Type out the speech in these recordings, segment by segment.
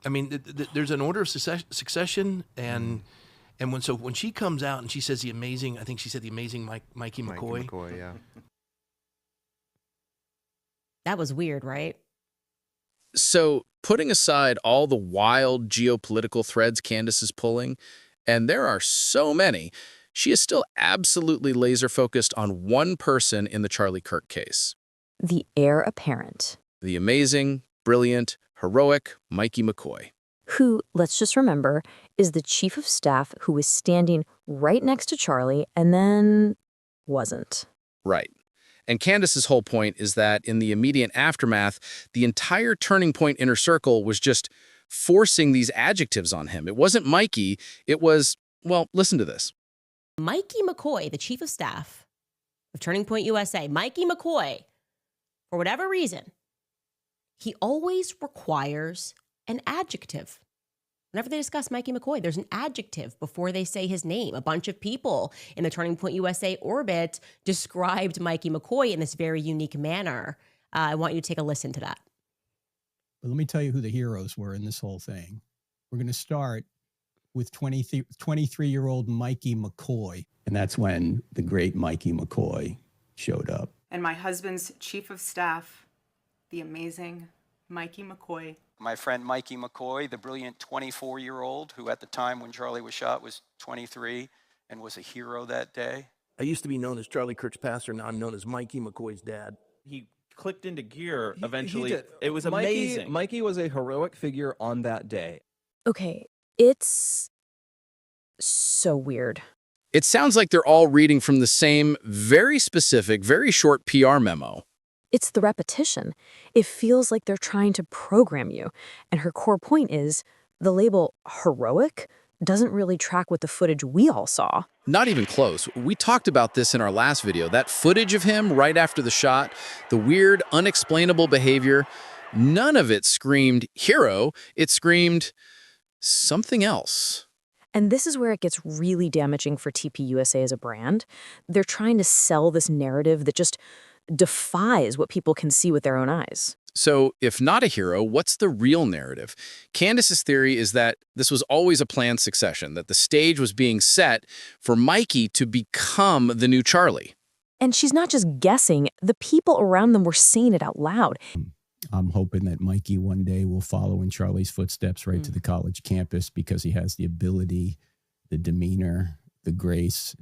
I mean, there's an order of succession, and when she comes out and she says the amazing, I think she said the amazing Mikey McCoy. Mikey McCoy, yeah. That was weird, right? So, putting aside all the wild geopolitical threads Candace is pulling, and there are so many, she is still absolutely laser-focused on one person in the Charlie Kirk case. The heir apparent. The amazing, brilliant, heroic Mikey McCoy. Who, let's just remember, is the chief of staff who was standing right next to Charlie and then wasn't. Right. And Candace's whole point is that in the immediate aftermath, the entire Turning Point inner circle was just forcing these adjectives on him. It wasn't Mikey, it was, well, listen to this. Mikey McCoy, the chief of staff of Turning Point USA, Mikey McCoy, for whatever reason, he always requires an adjective. Whenever they discuss Mikey McCoy, there's an adjective before they say his name. A bunch of people in the Turning Point USA orbit described Mikey McCoy in this very unique manner. I want you to take a listen to that. But let me tell you who the heroes were in this whole thing. We're going to start with 23-year-old Mikey McCoy. And that's when the great Mikey McCoy showed up. And my husband's chief of staff, the amazing Mikey McCoy. My friend Mikey McCoy, the brilliant 24-year-old who at the time when Charlie was shot was 23 and was a hero that day. I used to be known as Charlie Kirk's pastor, now I'm known as Mikey McCoy's dad. He clicked into gear eventually. He did. It was amazing. Mikey was a heroic figure on that day. Okay, it's so weird. It sounds like they're all reading from the same, very specific, very short PR memo. It's the repetition. It feels like they're trying to program you. And her core point is the label heroic doesn't really track with the footage we all saw. Not even close. We talked about this in our last video. That footage of him right after the shot, the weird, unexplainable behavior, none of it screamed hero. It screamed something else. And this is where it gets really damaging for TPUSA as a brand. They're trying to sell this narrative that just defies what people can see with their own eyes. So, if not a hero, what's the real narrative? Candace's theory is that this was always a planned succession, that the stage was being set for Mikey to become the new Charlie. And she's not just guessing, the people around them were saying it out loud. I'm hoping that Mikey one day will follow in Charlie's footsteps right to the college campus because he has the ability, the demeanor, the grace,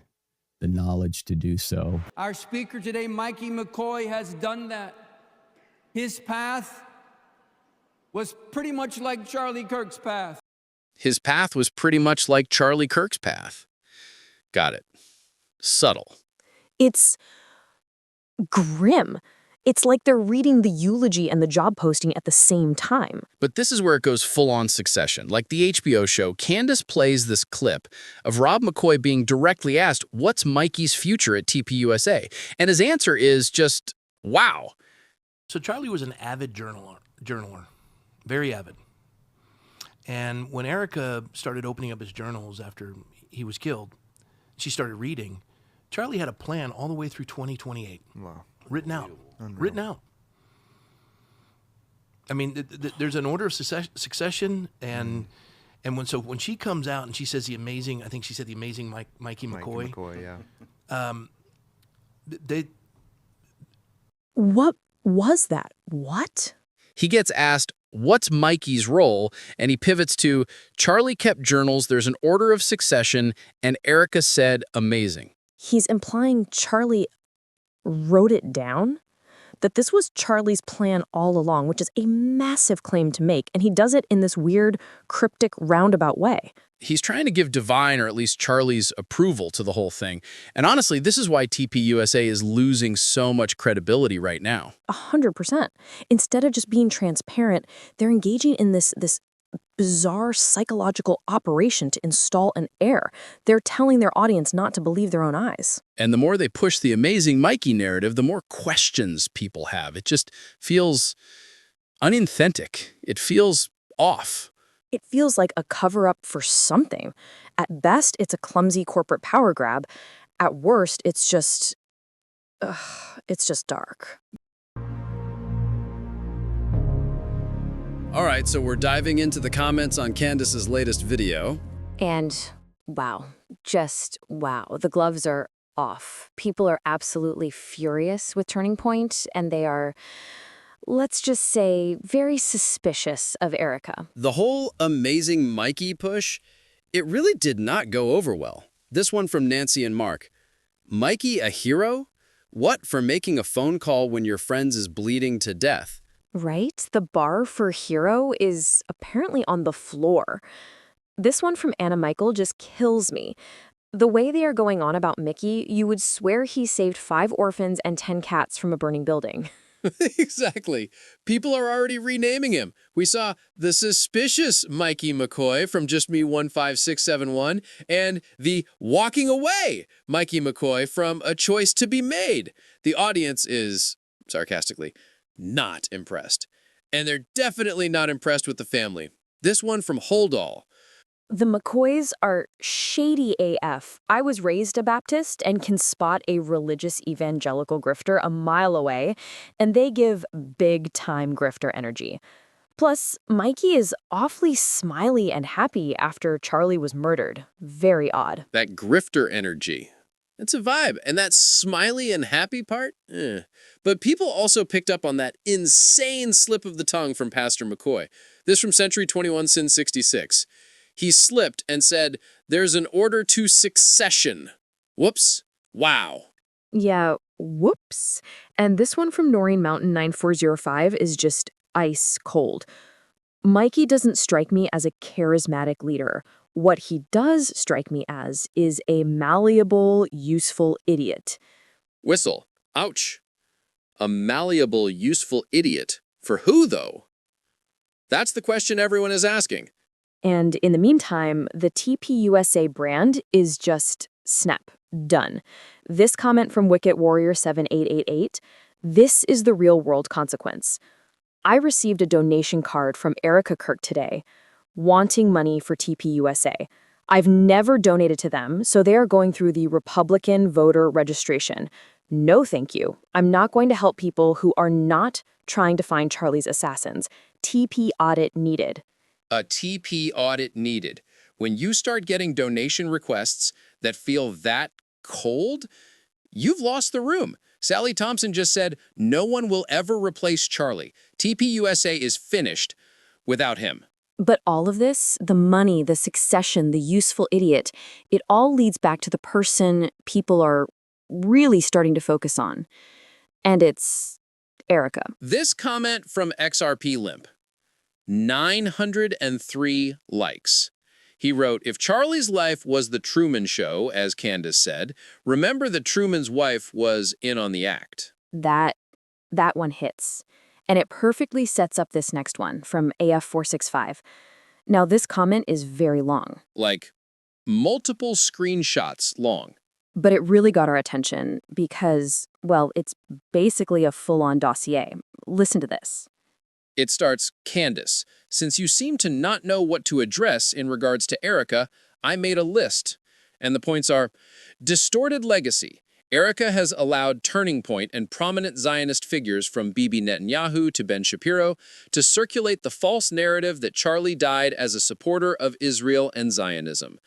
the knowledge to do so. Our speaker today, Mikey McCoy, has done that. His path was pretty much like Charlie Kirk's path. His path was pretty much like Charlie Kirk's path. Got it. Subtle. It's grim. It's like they're reading the eulogy and the job posting at the same time. But this is where it goes full-on Succession. Like the HBO show, Candace plays this clip of Rob McCoy being directly asked, what's Mikey's future at TPUSA? And his answer is just, wow. So Charlie was an avid journaler, very avid. And when Erica started opening up his journals after he was killed, she started reading. Charlie had a plan all the way through 2028. Wow. Written out. Unreal. Written out. I mean, there's an order of succession, and when she comes out and she says the amazing, I think she said the amazing Mikey McCoy. Mikey McCoy, yeah. What was that? What? He gets asked, what's Mikey's role? And he pivots to, Charlie kept journals, there's an order of succession, and Erica said, amazing. He's implying Charlie wrote it down? That this was Charlie's plan all along, which is a massive claim to make, and he does it in this weird, cryptic, roundabout way. He's trying to give divine, or at least Charlie's, approval to the whole thing. And honestly, this is why TPUSA is losing so much credibility right now. 100%. Instead of just being transparent, they're engaging in this bizarre psychological operation to install an heir. They're telling their audience not to believe their own eyes. And the more they push the amazing Mikey narrative, the more questions people have. It just feels unauthentic. It feels off. It feels like a cover-up for something. At best, it's a clumsy corporate power grab. At worst, it's just dark. All right, so we're diving into the comments on Candace's latest video. And wow, just wow. The gloves are off. People are absolutely furious with Turning Point, and they are, let's just say, very suspicious of Erica. The whole amazing Mikey push, it really did not go over well. This one from Nancy and Mark. Mikey a hero? What for making a phone call when your friend is bleeding to death? Right? The bar for hero is apparently on the floor. This one from Anna Michael just kills me. The way they are going on about Mickey, you would swear he saved 5 orphans and 10 cats from a burning building. Exactly. People are already renaming him. We saw the suspicious Mikey McCoy from Just Me 15671 and the walking away Mikey McCoy from A Choice to Be Made. The audience is, sarcastically, not impressed. And they're definitely not impressed with the family. This one from Holdall. The McCoys are shady AF. I was raised a Baptist and can spot a religious evangelical grifter a mile away, and they give big-time grifter energy. Plus, Mikey is awfully smiley and happy after Charlie was murdered. Very odd. That grifter energy. It's a vibe. And that smiley and happy part? But people also picked up on that insane slip of the tongue from Pastor McCoy. This from Century 21 Sin 66. He slipped and said, "There's an order to succession." Whoops. Wow. Yeah, whoops. And this one from Noreen Mountain 9405 is just ice cold. Mikey doesn't strike me as a charismatic leader. What he does strike me as is a malleable, useful idiot. Whistle. Ouch. A malleable, useful idiot. For who, though? That's the question everyone is asking. And in the meantime, the TPUSA brand is just snap, done. This comment from Wicket Warrior 7888, this is the real world consequence. I received a donation card from Erica Kirk today, wanting money for TPUSA. I've never donated to them, so they are going through the Republican voter registration. No, thank you. I'm not going to help people who are not trying to find Charlie's assassins. TP audit needed. A TP audit needed. When you start getting donation requests that feel that cold, you've lost the room. Sally Thompson just said, no one will ever replace Charlie. TPUSA is finished without him. But all of this, the money, the succession, the useful idiot, it all leads back to the person people are really starting to focus on. And it's Erica. This comment from XRP Limp. 903 likes. He wrote, if Charlie's life was the Truman Show, as Candace said, remember that Truman's wife was in on the act. That one hits. And it perfectly sets up this next one from AF465. Now, this comment is very long. Like, multiple screenshots long. But it really got our attention because, well, it's basically a full-on dossier. Listen to this. It starts, Candace, since you seem to not know what to address in regards to Erica, I made a list. And the points are, distorted legacy. Erica has allowed Turning Point and prominent Zionist figures from Bibi Netanyahu to Ben Shapiro to circulate the false narrative that Charlie died as a supporter of Israel and Zionism.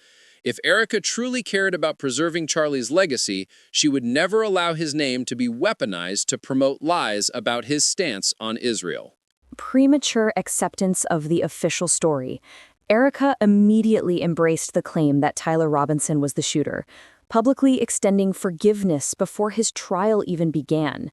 If Erica truly cared about preserving Charlie's legacy, she would never allow his name to be weaponized to promote lies about his stance on Israel. Premature acceptance of the official story. Erica immediately embraced the claim that Tyler Robinson was the shooter, publicly extending forgiveness before his trial even began.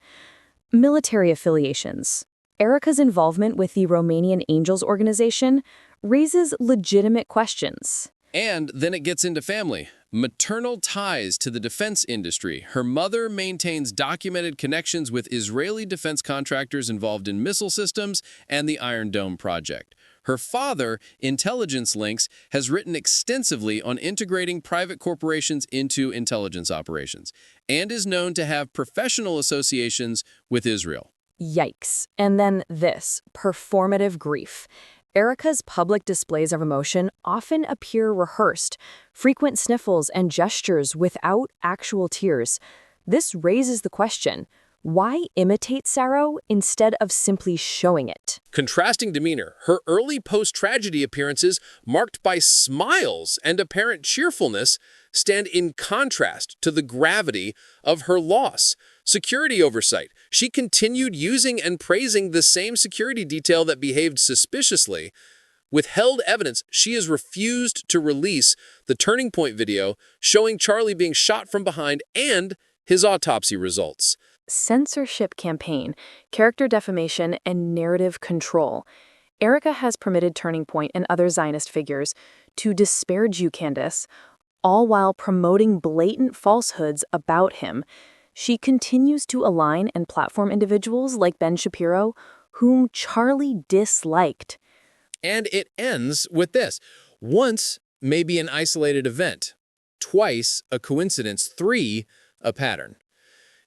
Military affiliations. Erica's involvement with the Romanian Angels organization raises legitimate questions. And then it gets into family. Maternal ties to the defense industry. Her mother maintains documented connections with Israeli defense contractors involved in missile systems and the Iron Dome project. Her father, Intelligence Links, has written extensively on integrating private corporations into intelligence operations and is known to have professional associations with Israel. Yikes. And then this, performative grief. Erica's public displays of emotion often appear rehearsed, frequent sniffles and gestures without actual tears. This raises the question, why imitate sorrow instead of simply showing it? contrasting demeanor, her early post-tragedy appearances marked by smiles and apparent cheerfulness stand in contrast to the gravity of her loss. Security oversight. She continued using and praising the same security detail that behaved suspiciously. Withheld evidence, she has refused to release the Turning Point video showing Charlie being shot from behind and his autopsy results. Censorship campaign, character defamation, and narrative control. Erica has permitted Turning Point and other Zionist figures to disparage you, Candace, all while promoting blatant falsehoods about him. She continues to align and platform individuals like Ben Shapiro, whom Charlie disliked. And it ends with this. Once may be an isolated event. Twice a coincidence. 3 a pattern.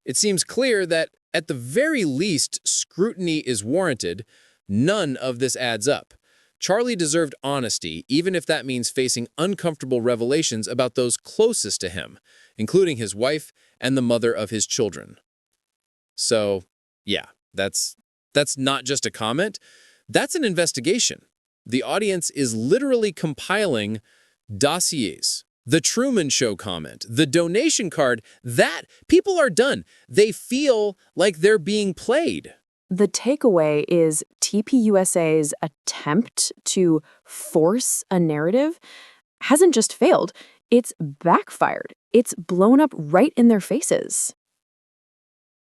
It seems clear that, at the very least, scrutiny is warranted. None of this adds up. Charlie deserved honesty, even if that means facing uncomfortable revelations about those closest to him, including his wife and the mother of his children. So, yeah, that's not just a comment. That's an investigation. The audience is literally compiling dossiers. The Truman Show comment, the donation card, that people are done. They feel like they're being played. The takeaway is TPUSA's attempt to force a narrative hasn't just failed, it's backfired. It's blown up right in their faces.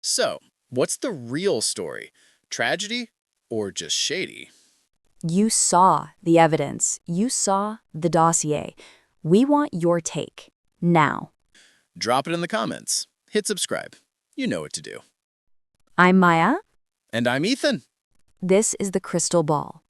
So, what's the real story? Tragedy or just shady? You saw the evidence. You saw the dossier. We want your take now. Drop it in the comments. Hit subscribe. You know what to do. I'm Maya. And I'm Ethan. This is The Crystal Ball.